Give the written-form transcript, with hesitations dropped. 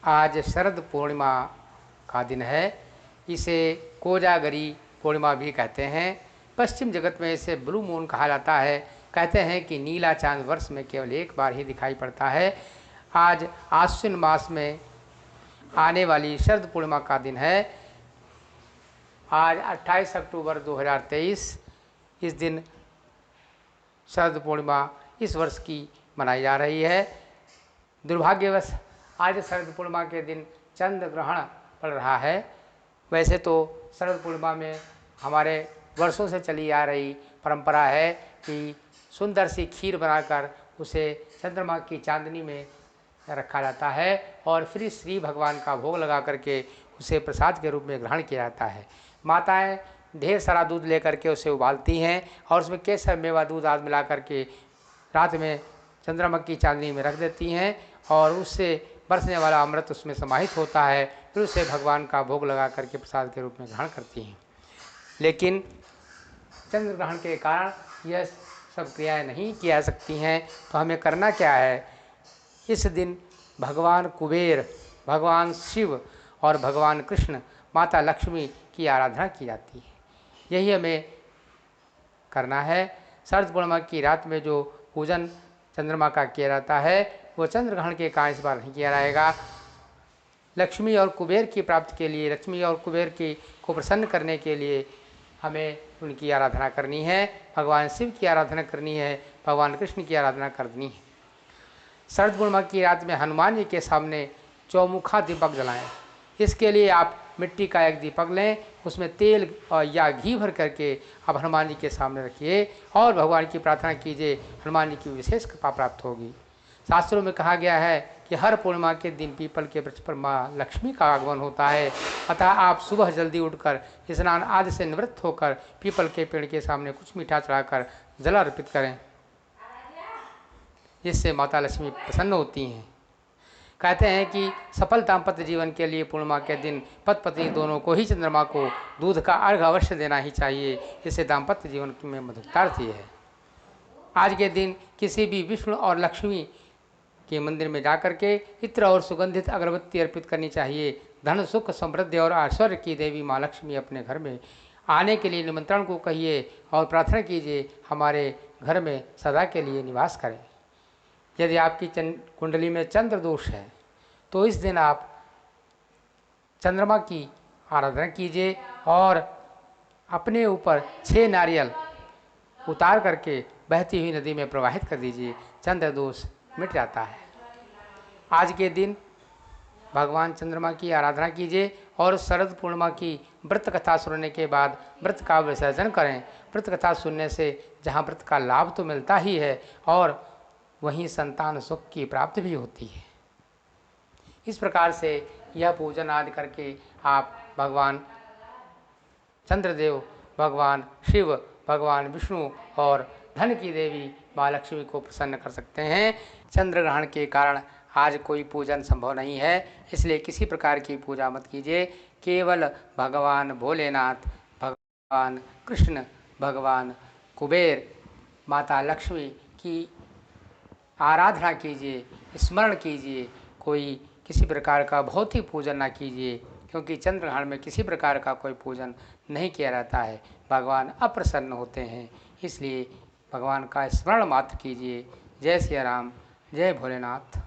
आज शरद पूर्णिमा का दिन है। इसे कोजागरी पूर्णिमा भी कहते हैं। पश्चिम जगत में इसे ब्लू मून कहा जाता है। कहते हैं कि नीला चांद वर्ष में केवल एक बार ही दिखाई पड़ता है। आज आश्विन मास में आने वाली शरद पूर्णिमा का दिन है। आज 28 अक्टूबर 2023 इस दिन शरद पूर्णिमा इस वर्ष की मनाई जा रही है। दुर्भाग्यवश आज शरद पूर्णिमा के दिन चंद्र ग्रहण पड़ रहा है। वैसे तो शरद पूर्णिमा में हमारे वर्षों से चली आ रही परंपरा है कि सुंदर सी खीर बनाकर उसे चंद्रमा की चांदनी में रखा जाता है और फिर श्री भगवान का भोग लगा करके उसे प्रसाद के रूप में ग्रहण किया जाता है। माताएं ढेर सारा दूध लेकर के उसे उबालती हैं और उसमें केसर मेवा दूध आदि मिला करके रात में चंद्रमा की चांदनी में रख देती हैं और उससे बरसने वाला अमृत उसमें समाहित होता है। फिर उसे भगवान का भोग लगा करके प्रसाद के रूप में ग्रहण करती हैं। लेकिन चंद्र ग्रहण के कारण यह सब क्रियाएं नहीं की जा सकती हैं। तो हमें करना क्या है? इस दिन भगवान कुबेर, भगवान शिव और भगवान कृष्ण, माता लक्ष्मी की आराधना की जाती है। यही हमें करना है। शरद पूर्णिमा की रात में जो पूजन चंद्रमा का किया जाता है वो चंद्र ग्रहण के कारण इस बार नहीं किया जाएगा। लक्ष्मी और कुबेर की प्राप्ति के लिए, लक्ष्मी और कुबेर की को प्रसन्न करने के लिए हमें उनकी आराधना करनी है। भगवान शिव की आराधना करनी है, भगवान कृष्ण की आराधना करनी है। शरद पूर्णिमा की रात में हनुमान जी के सामने चौमुखा दीपक जलाएं। इसके लिए आप मिट्टी का एक दीपक लें, उसमें तेल या घी भर करके आप हनुमान जी के सामने रखिए और भगवान की प्रार्थना कीजिए। हनुमान जी की विशेष कृपा प्राप्त होगी। शास्त्रों में कहा गया है कि हर पूर्णिमा के दिन पीपल के वृक्ष पर माँ लक्ष्मी का आगमन होता है। अतः आप सुबह जल्दी उठकर स्नान आदि से निवृत्त होकर पीपल के पेड़ के सामने कुछ मीठा चढ़ाकर जल अर्पित करें, जिससे माता लक्ष्मी प्रसन्न होती हैं। कहते हैं कि सफल दाम्पत्य जीवन के लिए पूर्णिमा के दिन पति पत्नी दोनों को ही चंद्रमा को दूध का अर्घ अवश्य देना ही चाहिए। इससे दाम्पत्य जीवन में मधुरता आती है। आज के दिन किसी भी विष्णु और लक्ष्मी के मंदिर में जाकर के इत्र और सुगंधित अगरबत्ती अर्पित करनी चाहिए। धन सुख समृद्धि और ऐश्वर्य की देवी माँ लक्ष्मी अपने घर में आने के लिए निमंत्रण को कहिए और प्रार्थना कीजिए हमारे घर में सदा के लिए निवास करें। यदि आपकी कुंडली में चंद्र दोष है तो इस दिन आप चंद्रमा की आराधना कीजिए और अपने ऊपर 6 नारियल उतार करके बहती हुई नदी में प्रवाहित कर दीजिए। चंद्र दोष मिट जाता है। आज के दिन भगवान चंद्रमा की आराधना कीजिए और शरद पूर्णिमा की व्रत कथा सुनने के बाद व्रत का विसर्जन करें। व्रत कथा सुनने से जहाँ व्रत का लाभ तो मिलता ही है और वहीं संतान सुख की प्राप्ति भी होती है। इस प्रकार से यह पूजन आदि करके आप भगवान चंद्रदेव, भगवान शिव, भगवान विष्णु और धन की देवी माँ लक्ष्मी को प्रसन्न कर सकते हैं। चंद्र ग्रहण के कारण आज कोई पूजन संभव नहीं है, इसलिए किसी प्रकार की पूजा मत कीजिए। केवल भगवान भोलेनाथ, भगवान कृष्ण, भगवान कुबेर, माता लक्ष्मी की आराधना कीजिए, स्मरण कीजिए। कोई किसी प्रकार का भौतिक पूजन ना कीजिए, क्योंकि चंद्र ग्रहण में किसी प्रकार का कोई पूजन नहीं किया जाता है। भगवान अप्रसन्न होते हैं, इसलिए भगवान का स्मरण मात्र कीजिए। जय श्री राम, जय भोलेनाथ।